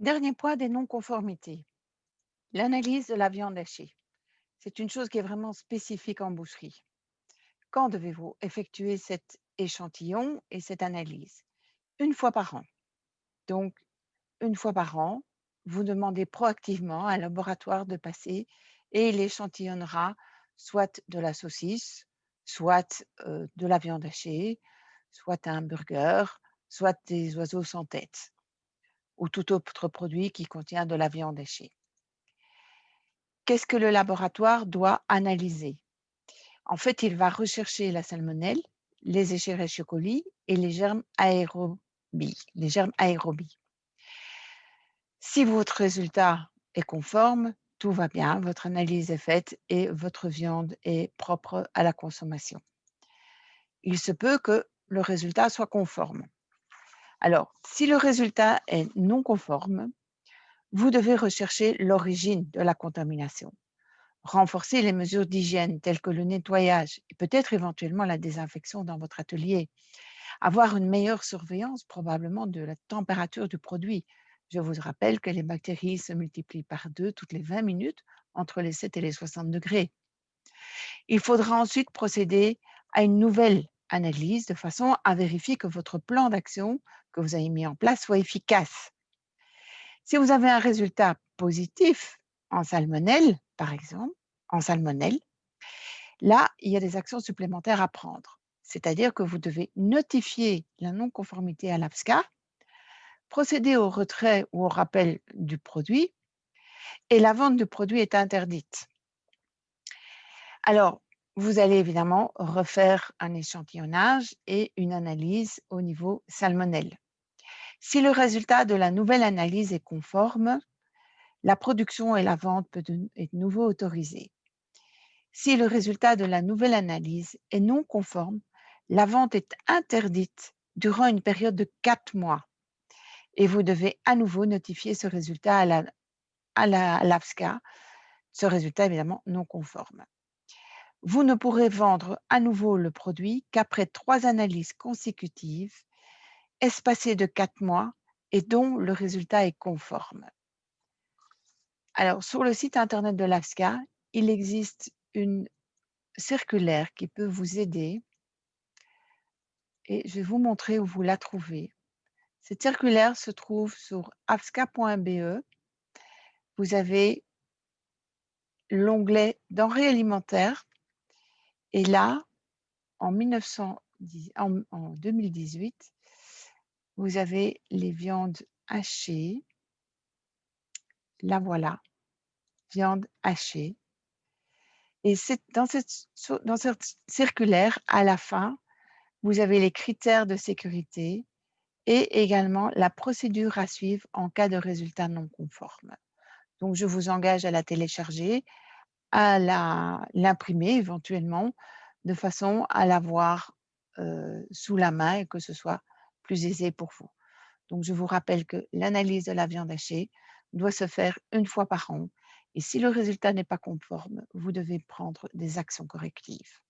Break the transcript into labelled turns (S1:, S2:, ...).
S1: Dernier point des non-conformités, l'analyse de la viande hachée. C'est une chose qui est vraiment spécifique en boucherie. Quand devez-vous effectuer cet échantillon et cette analyse? Une fois par an. Donc, une fois par an, vous demandez proactivement à un laboratoire de passer et il échantillonnera soit de la saucisse, soit de la viande hachée, soit un burger, soit des oiseaux sans tête ou tout autre produit qui contient de la viande hachée. Qu'est-ce que le laboratoire doit analyser? En fait, il va rechercher la salmonelle, les Escherichia coli et les germes aérobies. Si votre résultat est conforme, tout va bien, votre analyse est faite et votre viande est propre à la consommation. Il se peut que le résultat soit conforme. Alors, si le résultat est non conforme, vous devez rechercher l'origine de la contamination. Renforcer les mesures d'hygiène telles que le nettoyage et peut-être éventuellement la désinfection dans votre atelier. Avoir une meilleure surveillance probablement de la température du produit. Je vous rappelle que les bactéries se multiplient par 2 toutes les 20 minutes entre les 7 et les 60 degrés. Il faudra ensuite procéder à une nouvelle analyse de façon à vérifier que votre plan d'action que vous avez mis en place soit efficace. Si vous avez un résultat positif en salmonelle, par exemple, en salmonelle, là, il y a des actions supplémentaires à prendre. C'est-à-dire que vous devez notifier la non-conformité à l'APSCA, procéder au retrait ou au rappel du produit et la vente du produit est interdite. Alors, vous allez évidemment refaire un échantillonnage et une analyse au niveau salmonelle. Si le résultat de la nouvelle analyse est conforme, la production et la vente peut être de nouveau autorisée. Si le résultat de la nouvelle analyse est non conforme, la vente est interdite durant une période de 4 mois et vous devez à nouveau notifier ce résultat à l'AFSCA, ce résultat évidemment non conforme. Vous ne pourrez vendre à nouveau le produit qu'après 3 analyses consécutives, espacées de 4 mois et dont le résultat est conforme. Alors, sur le site internet de l'AFSCA, il existe une circulaire qui peut vous aider et je vais vous montrer où vous la trouvez. Cette circulaire se trouve sur afsca.be. Vous avez l'onglet denrées alimentaires et là, en 2018, vous avez les viandes hachées. La voilà, viande hachée. Et c'est dans cette circulaire, à la fin, vous avez les critères de sécurité et également la procédure à suivre en cas de résultat non conforme. Donc, je vous engage à la télécharger, à l'imprimer éventuellement, de façon à l'avoir sous la main et que ce soit plus aisé pour vous. Donc, je vous rappelle que l'analyse de la viande hachée doit se faire une fois par an et si le résultat n'est pas conforme, vous devez prendre des actions correctives.